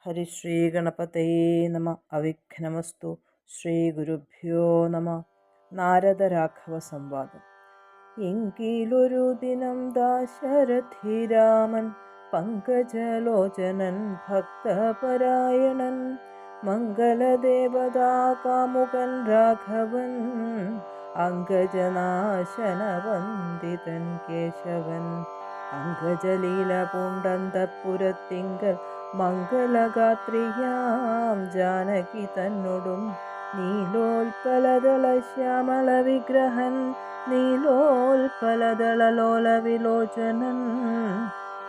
ഹരിശ്രീ ഗണപതയേ നമ. അവിഘ്നമസ്തു. ശ്രീ ഗുരുഭ്യോ നമ. നാരദരാഘവ സംവാദം. എങ്കിലൊരു ദിനം ദാശരഥി രാമൻ പങ്കജലോചനൻ ഭക്തപരായണൻ മംഗളദേവതാ കാമുകൻ രാഘവൻ അങ്കജനാശനവന്ദിതൻ കേശവൻ അങ്കജലീല പൂണ്ടന്തപുരത്തിങ്കൽ മംഗളഗാത്രിയാം ജാനകി തന്നോടും നീലോൽപലദള ശ്യാമള വിഗ്രഹൻ നീലോൽപലദളലോല വിലോചനൻ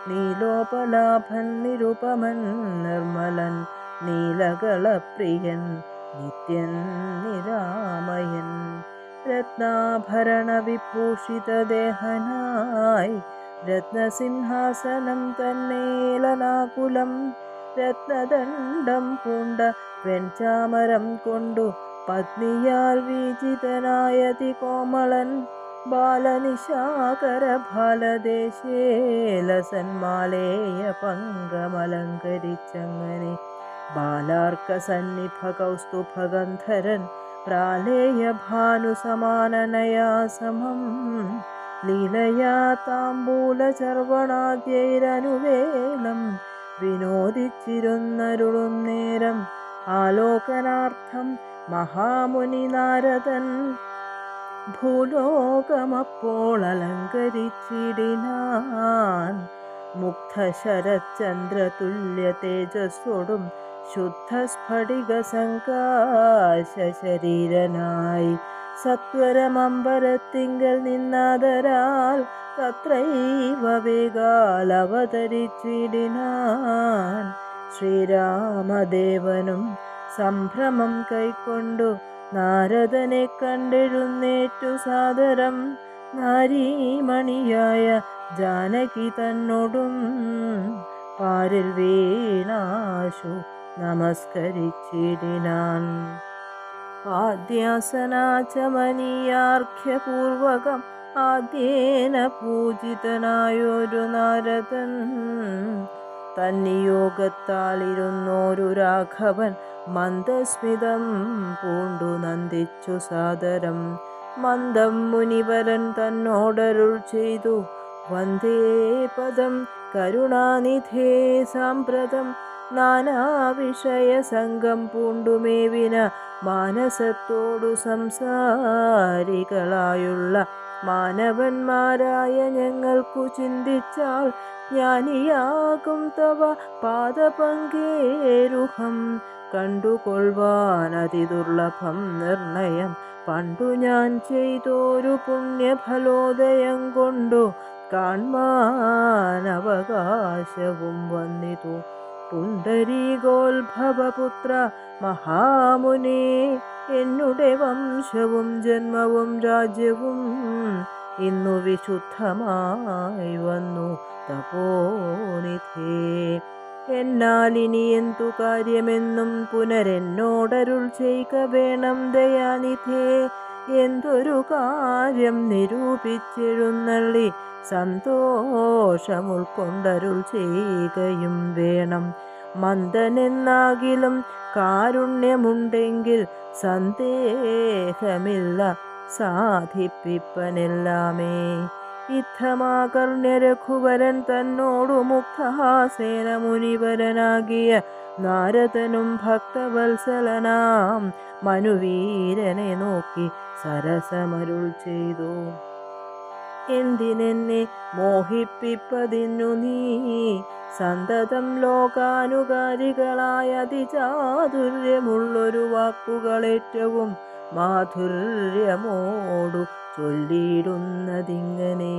നീലോപലാഭൻ നിരുപമൻ നിർമ്മലൻ നീലകളപ്രിയൻ നിത്യൻ നിരാമയൻ രത്നാഭരണ വിഭൂഷിത ദേഹനായി രത്നസിംഹാസനം തന്നേലനാകുലം രത്നദണ്ഡം പൂണ്ട വെൺചാമരം കൊണ്ടു പത്നിയാൽ വീജിതനായതി കോമളൻ ബാലനിശാകര ബാലദേശേലസന്മാലേയ പങ്കമലങ്കരിച്ചങ്ങനെ ബാലാർക്ക സന്നിഭ കൗസ്തുഭഗന്ധരൻ പ്രാലേയ ഭാനുസമാനനയാ സമം ലീലയാ താംബൂല ചർവണാദ്യൈരനുവേലം വിനോദിച്ചിരുന്നരുളും നേരം ആലോകനാർത്ഥം മഹാമുനി നാരദൻ ഭൂലോകമപ്പോൾ അലങ്കരിച്ചിടിനാൻ മുഗ്ധശരചന്ദ്രതുല്യ തേജസ്സോടും ശുദ്ധ സ്ഫടിക സങ്കാശ ശരീരനായി സത്വരമമ്പരത്തിങ്കൽ നിന്നാദരാൽ തത്രൈവ വേഗാൽ അവതരിച്ചിടിനാൻ ശ്രീരാമദേവനും സംഭ്രമം കൈക്കൊണ്ടു നാരദനെ കണ്ടെഴുന്നേറ്റു സാദരം നാരീമണിയായ ജാനകി തന്നോടും പാരിൽ വീണാശു നമസ്കരിച്ചിടിനാൻ. ആദ്യാസനാചമനീയാർഘ്യപൂർവകം ആദ്യേന പൂജിതനായൊരു നാരദൻ തന്നിയോഗത്താലിരുന്നോരു രാഘവൻ മന്ദസ്മിതം പൂണ്ടു നന്ദിച്ചു സാദരം മന്ദം മുനിവരൻ തന്നോടരുൾ ചെയ്തു വന്ദേ പദം കരുണാനിധേ സാമ്പ്രതം നാനാവിഷയ സംഘം പൂണ്ടുമേവിന മാനസത്തോടു സംസാരികളായുള്ള മാനവന്മാരായ ഞങ്ങൾക്കു ചിന്തിച്ചാൽ ജ്ഞാനിയാകും തവ പാദപങ്കേരുഹം കണ്ടുകൊള്ളുവാനതിദുർലഭം നിർണയം പണ്ടു ഞാൻ ചെയ്തോരു പുണ്യഫലോദയം കൊണ്ടു കാൺമാനവകാശവും വന്നിതു പുണ്ടരീകോത്ഭവപുത്ര മഹാമുനേ എന്നുടെ വംശവും ജന്മവും രാജ്യവും ഇന്നു വിശുദ്ധമായി വന്നു തപോനിധേ എന്നാലിനി എന്തു കാര്യമെന്നും പുനരെന്നോടരുൾ ചെയ്ക വേണം ദയാനിധേ എന്തൊരു കാര്യം നിരൂപിച്ചെഴുന്നള്ളി സന്തോഷം ഉൾക്കൊണ്ടരുൾ ചെയ്യുകയും വേണം മന്ദനെന്നാകിലും കാരുണ്യമുണ്ടെങ്കിൽ സന്ദേഹമില്ല സാധിപ്പിപ്പനെല്ലാമേ യുദ്ധമാകർണ്യ രഘുവരൻ തന്നോടു മുഗ്ധഹാസേന മുനിവരനാകിയ നാരദനും ഭക്തവത്സലനാം മനുവീരനെ നോക്കി സരസമരുൾ ചെയ്തു എന്തിനെന്നെ മോഹിപ്പിപ്പതിന്നു നീ സന്തതം ലോകാനുകാരികളായ അതിചാതുര്യമുള്ളൊരു വാക്കുകളേറ്റവും മാധുര്യമോടു ചൊല്ലിയിടുന്നതിങ്ങനെ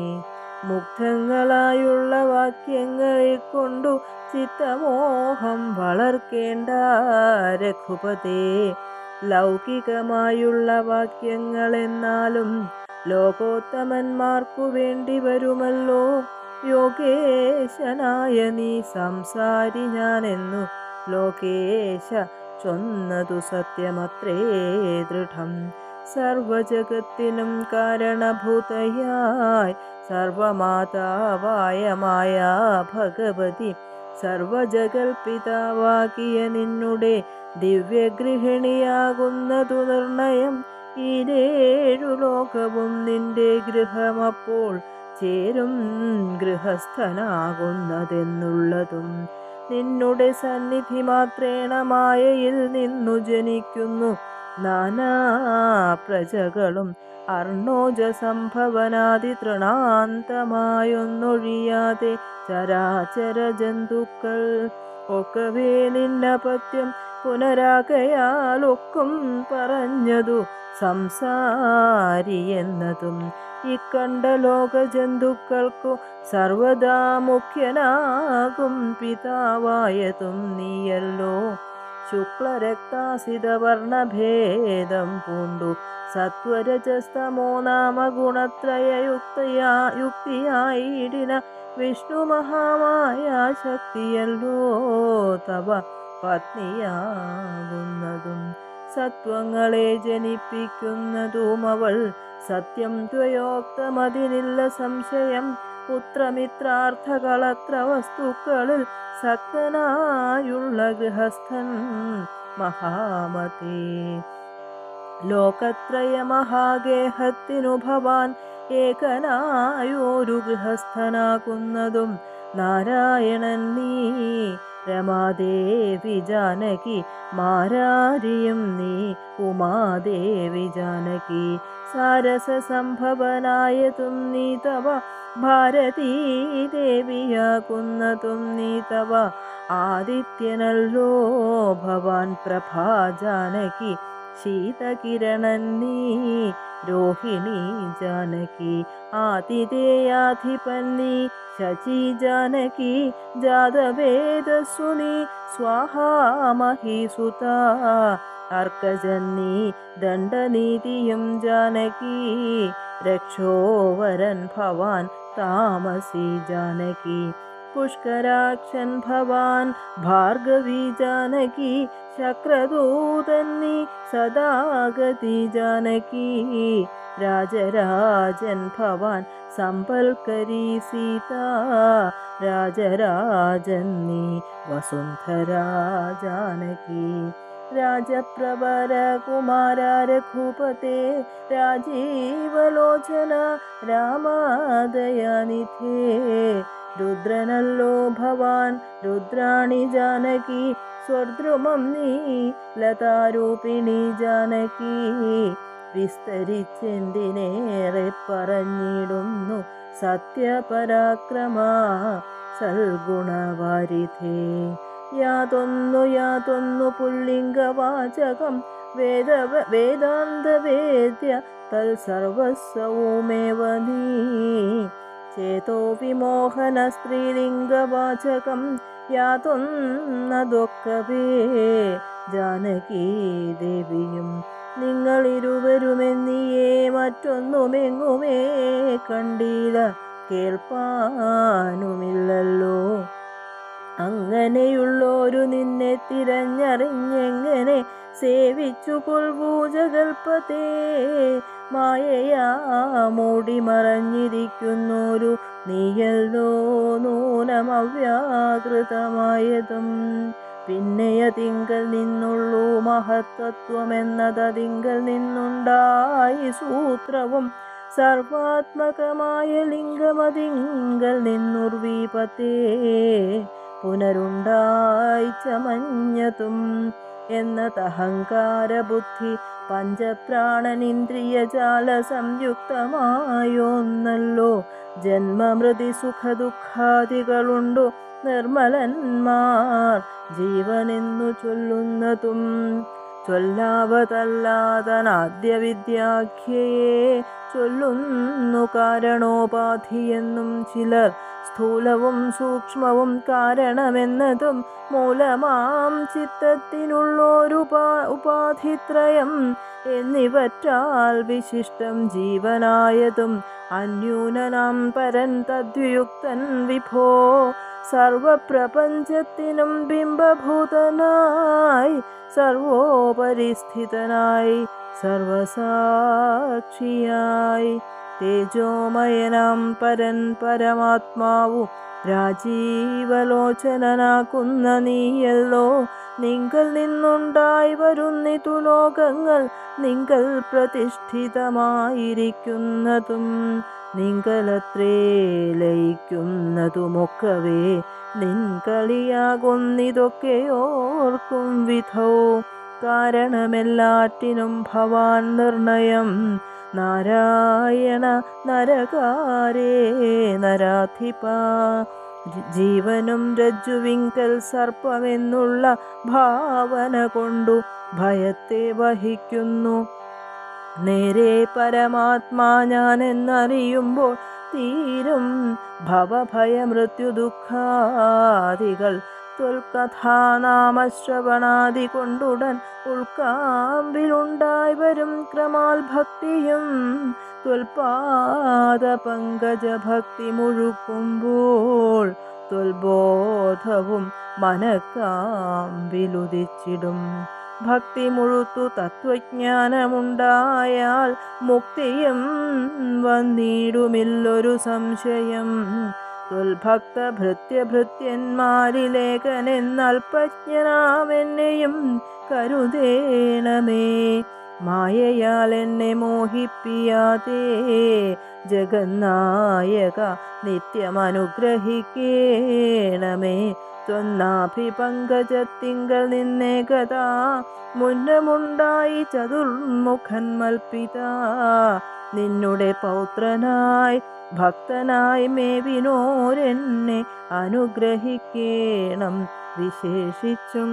മുഗ്ധങ്ങളായുള്ള വാക്യങ്ങളെ കൊണ്ടു ചിത്തമോഹം വളർക്കേണ്ട രഘുപതേ ലൗകികമായുള്ള വാക്യങ്ങളെന്നാലും ലോകോത്തമന്മാർക്കു വേണ്ടി വരുമല്ലോ യോഗേശനായ നീ സംസാരി ഞാനെന്നു ലോകേശ ചൊന്നതു സത്യമത്രേ ദൃഢം സർവജഗത്തിനും കാരണഭൂതയായി സർവമാതാവായ മായ ഭഗവതി സർവജഗൽപിതാവാകിയ നിന്നുടെ ദിവ്യഗൃഹിണിയാകുന്നതു നിർണയം. ഈരേഴു ലോകവും നിന്റെ ഗൃഹമപ്പോൾ ചേരും ഗൃഹസ്ഥനാകുന്നതെന്നുള്ളതും. നിന്നുടെ സന്നിധി മാത്രേണ മായയിൽ നിന്നു ജനിക്കുന്നു നാനാ പ്രജകളും. അർണോജ സംഭവനാദി തൃണാന്തമായൊന്നൊഴിയാതെ ചരാചര ജന്തുക്കൾ ഒക്കവേ നിന്നപത്യം പുനരാകയാലൊക്കും പറഞ്ഞതു സംസാരി എന്നതും. ഇക്കണ്ട ലോകജന്തുക്കൾക്കു സർവദാ മുഖ്യനാകും പിതാവായതും നീയല്ലോ. ശുക്ലരക്താസിതവർണഭേദം പൂണ്ടു സത്വരജസ്തമോ നാമ ഗുണത്രയയുക്തിയായിടിന വിഷ്ണു മഹാമായ ശക്തിയല്ലോ തവ പത്നിയാകുന്നതും. സത്വങ്ങളെ ജനിപ്പിക്കുന്നതും അവൾ സത്യം ത്വയോക്തമതിനില്ല സംശയം. പുത്രമിത്രാർത്ഥകളത്ര വസ്തുക്കളിൽ സക്തനായുള്ള ഗൃഹസ്ഥൻ മഹാമതേ. ലോകത്രയ മഹാഗേഹത്തിനു ഭവാൻ ഏകനായൊരു ഗൃഹസ്ഥനാകുന്നതും നാരായണൻ നീ. രമാദേവി ജാനകി മാരാരിയും നീ ഉമാദേവി ജാനകി. സാരസ സംഭവനായതും നീ തവ ഭാരതീ ദേവിയാകുന്നതും നീ തവ. ആദിത്യനല്ലോ ഭവാൻ പ്രഭാ ജാനകി. ശീതകിരണൻ നീ രോഹിണി ജാനകി. ആതിഥേയാധിപൻ നീ ശചി ജാനകി. ജാതവേദസ്സു നീ സ്വാഹാമഹീസുത. അർക്കജൻ നീ ദണ്ഡനീതിയും ജാനകി. രക്ഷോവരൻ ഭവാൻ താമസി ജാനകി. പുഷ്കരാക്ഷൻ ഭവാൻ ഭാർഗവി ജാനകി. ശക്രദൂതൻ നീ സദാഗതി ജാനകി. രാജരാജൻ ഭവാൻ സമ്പൽക്കരി സീത. രാജരാജൻ നീ വസുന്ധരാ ജാനകി. രാജപ്രവര കുമാര രഘുപതേ രാജീവലോചന രാമദയാനിധേ. രുദ്രനല്ലോ ഭവാൻ രുദ്രാണി ജാനകി. സ്വർദ്രുമം നീ ലതാരൂപിണി ജാനകി. വിസ്തരിച്ചെന്തിനേറെ പറഞ്ഞിടുന്നു സത്യപരാക്രമ സൽഗുണവാരിധേ. യാതൊന്നു പുല്ലിംഗവാചകം വേദാന്തവേദ്യ തൽസർവസ്വമേവ നീ. ചേതോ വിമോഹന സ്ത്രീലിംഗവാചകം യാതൊന്നതൊക്കവേ ജാനകീ ദേവിയും. നിങ്ങളിരുവരുമെന്നിയേ മറ്റൊന്നുമെങ്ങുമേ കണ്ടീല കേൾപ്പാനുമില്ലല്ലോ. അങ്ങനെയുള്ളോരു നിന്നെ തിരഞ്ഞറിഞ്ഞെങ്ങനെ സേവിച്ചു കൊൽവൂ ജഗൽപതേ. മായയാ മൂടി മറഞ്ഞിരിക്കുന്നോരു നീയല്ലോ നൂനമവ്യാകൃതമായതും. പിന്നെയതിങ്കൽ നിന്നുള്ളൂ മഹത്തത്വമെന്നതിങ്കൽ നിന്നുണ്ടായി സൂത്രവും. സർവാത്മകമായ ലിംഗമതിങ്കൽ നിന്നുർവീപത്തേ പുനരുണ്ടായി ചമഞ്ഞതും. എന്നതഹങ്കാര ബുദ്ധി പഞ്ചപ്രാണനിന്ദ്രിയജാല സംയുക്തമായൊന്നല്ലോ. ജന്മമൃതി സുഖദുഃഖാദികളുണ്ടു നിർമ്മലന്മാർ ജീവനെന്നു ചൊല്ലുന്നതും. ചൊല്ലാവതല്ലാതനാദ്യ വിദ്യാഖ്യയെ ചൊല്ലുന്നു കാരണോപാധിയെന്നും ചിലർ. സ്ഥൂലവും സൂക്ഷ്മവും കാരണമെന്നതും മൂലമാം ചിത്തത്തിനുള്ളോരുപാധിത്രയം എന്നിവറ്റാൽ വിശിഷ്ടം ജീവനായതും. അന്യൂനനാം പരൻ തദ്യുക്തൻ വിഭോ സർവപ്രപഞ്ചത്തിനും ബിംബഭൂതനായി സർവോപരിസ്ഥിതനായി സർവസാക്ഷിയായി. തേജോമയനാം പരൻ പരമാത്മാവു രാജീവലോചനാക്കുന്ന നീയല്ലോ. നിങ്കൽ നിന്നുണ്ടായി വരുന്നിതു ലോകങ്ങൾ, നിങ്കൽ പ്രതിഷ്ഠിതമായിരിക്കുന്നതും നിങ്കലത്രേ ലയിക്കുന്നതുമൊക്കവേ. നിൻ കളിയാകുന്നിതൊക്കെ ഓർക്കും വിധോ. കാരണമെല്ലാറ്റിനും ഭവാൻ നിർണയം. നാരായണ നരകാരേ നരാധിപ. ജീവനും രജ്ജുവിങ്കൽ സർപ്പമെന്നുള്ള ഭാവന കൊണ്ടു ഭയത്തെ വഹിക്കുന്നു. നേരെ പരമാത്മാ ഞാനെന്നറിയുമ്പോൾ തീരും ഭവഭയമൃത്യു ദുഃഖാദികൾ. ത്വൽകഥാനാമശ്രവണാദി കൊണ്ടുടൻ ഉൾക്കാമ്പിലുണ്ടായി വരും ക്രമാൽ ഭക്തിയും. ത്വൽപാദ പങ്കജ ഭക്തി മുഴുക്കുമ്പോൾ ത്വൽബോധവും മനക്കാമ്പിലുദിച്ചിടും. ഭക്തി മുഴുത്തു തത്വജ്ഞാനമുണ്ടായാൽ മുക്തിയും വന്നിടുമില്ലൊരു സംശയം. ത്വൽഭക്ത ഭൃത്യഭൃത്യന്മാരിലേകനെന്നൽപജ്ഞനാമെന്നെയും കരുതേണമേ. മായയാൽ എന്നെ മോഹിപ്പിയാതെ ജഗന്നായക നിത്യമനുഗ്രഹിക്കേണമേ. ത്വന്നാഭിപങ്കജത്തിങ്കൽ നിന്നേകഥാ മുന്നമുണ്ടായി ചതുർമുഖൻ മൽപിത. നിന്നുടെ പൗത്രനായി ഭക്തനായി മേവിനോരെന്നെ അനുഗ്രഹിക്കേണം വിശേഷിച്ചും.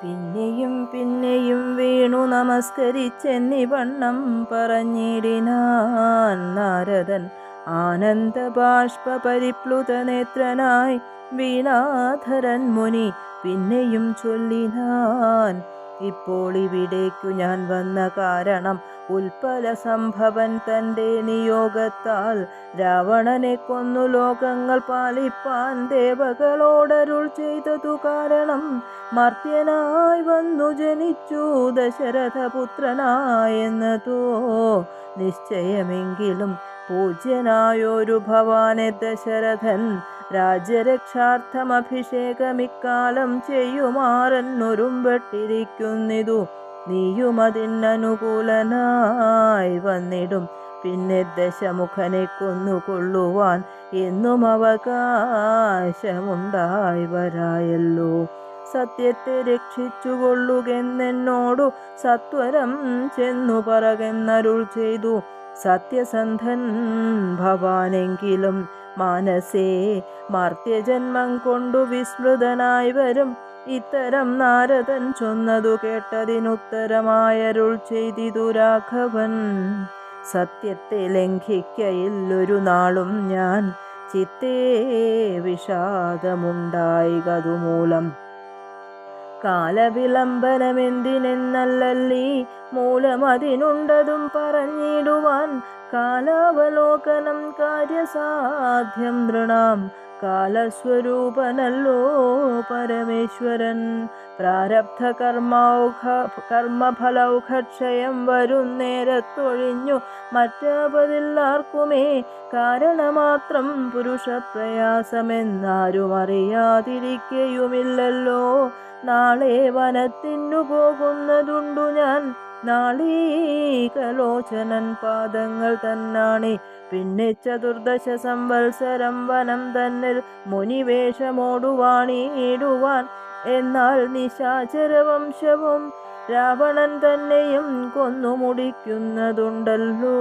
പിന്നെയും പിന്നെയും വീണു നമസ്കരിച്ചെന്നിവണ്ണം പറഞ്ഞിടിനാൻ നാരദൻ. ആനന്ദബാഷ്പ പരിപ്ലുത നേത്രനായി വീണാധരൻ മുനി പിന്നെയും ചൊല്ലിനാൻ. ഇപ്പോൾ ഇവിടേക്കു ഞാൻ വന്ന കാരണം ഉൽപ്പല സംഭവൻ തൻ്റെ നിയോഗത്താൽ രാവണനെ കൊന്നു ലോകങ്ങൾ പാലിപ്പാൻ ദേവകളോടരുൾ ചെയ്തതു കാരണം. മർത്യനായി വന്നു ജനിച്ചു ദശരഥപുത്രനായെന്നതോ നിശ്ചയമെങ്കിലും പൂജ്യനായൊരു ഭവാനെ ദശരഥൻ രാജ്യരക്ഷാർത്ഥം അഭിഷേകമിക്കാലം ചെയ്യുമാറെന്നൊരുമ്പെട്ടിരിക്കുന്നിതു. നീയുമതിനനുകൂലനായി വന്നിടും. പിന്നെ ദശമുഖനെ കൊന്നുകൊള്ളുവാൻ എന്നും അവകാശമുണ്ടായി വരായല്ലോ. സത്യത്തെ രക്ഷിച്ചുകൊള്ളുകെന്നെന്നോടു സത്വരം ചെന്നു പറകെന്നരുൾ ചെയ്തു. സത്യസന്ധൻ ഭവാനെങ്കിലും മാനസേ മർത്യജന്മം കൊണ്ടു വിസ്മൃതനായി വരും. ഇത്തരം നാരദൻ ചൊന്നതു കേട്ടതിനുത്തരമായരുൾ ചെയ്തിതു രാഘവൻ. സത്യത്തെ ലംഘിക്കയില്ലൊരു നാളും ഞാൻ, ചിത്തേ വിഷാദമുണ്ടായികതുമൂലം. കാലവിളംബനമെന്തിനെന്നല്ലീ മൂലമതിനുണ്ടതും പറഞ്ഞിടുവാൻ. കാലാവലോകനം കാര്യസാധ്യം നൃണാം, കാലസ്വരൂപനല്ലോ പരമേശ്വരൻ. പ്രാരബ്ധ കർമ്മഫലൗഘക്ഷയം വരുന്നേരത്തൊഴിഞ്ഞു മറ്റാപതില്ലാർക്കുമേ. കാരണമാത്രം പുരുഷപ്രയാസമെന്നാരും അറിയാതിരിക്കയുമില്ലല്ലോ. നാളെ വനത്തിനു പോകുന്നതുണ്ടു ഞാൻ, നാളീകലോചനൻ പാദങ്ങൾ തന്നാണി. പിന്നെ ചതുർദശ സംവത്സരം വനം തന്നിൽ മുനിവേഷമോടുവാണിടുവാൻ. എന്നാൽ നിശാചരവംശവും രാവണൻ തന്നെയും കൊന്നു മുടിക്കുന്നതുണ്ടല്ലോ.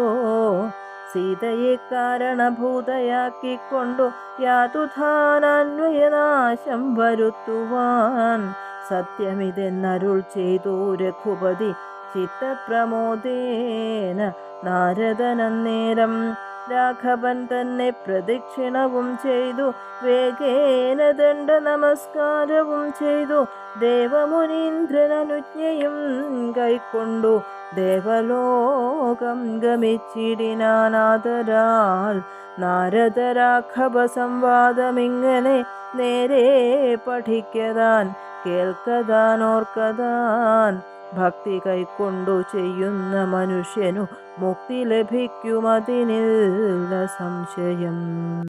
സീതയെ കാരണഭൂതയാക്കിക്കൊണ്ടു യാതുധാനാന്വയനാശം വരുത്തുവാൻ. സത്യമിതെന്നരുൾ ചെയ്തു രഘുപതി ചിത്തപ്രമോദേന നാരദനന്നേരം. രാഘവൻ തന്നെ പ്രദക്ഷിണവും ചെയ്തു വേഗേന ദണ്ഡ നമസ്കാരവും ചെയ്തു. ദേവമുനീന്ദ്രനനുജ്ഞയും കൈക്കൊണ്ടു ദേവലോകം ഗമിച്ചിടിനാനാദരാൽ. നാരദ രാഘവ സംവാദമിങ്ങനെ നേരെ പഠിക്കതാൻ കേൾക്കതാൻ ഓർക്കതാൻ. ഭക്തി കൈക്കൊണ്ടു ചെയ്യുന്ന മനുഷ്യനു മുക്തി ലഭിക്കുമതിനില്ല സംശയം.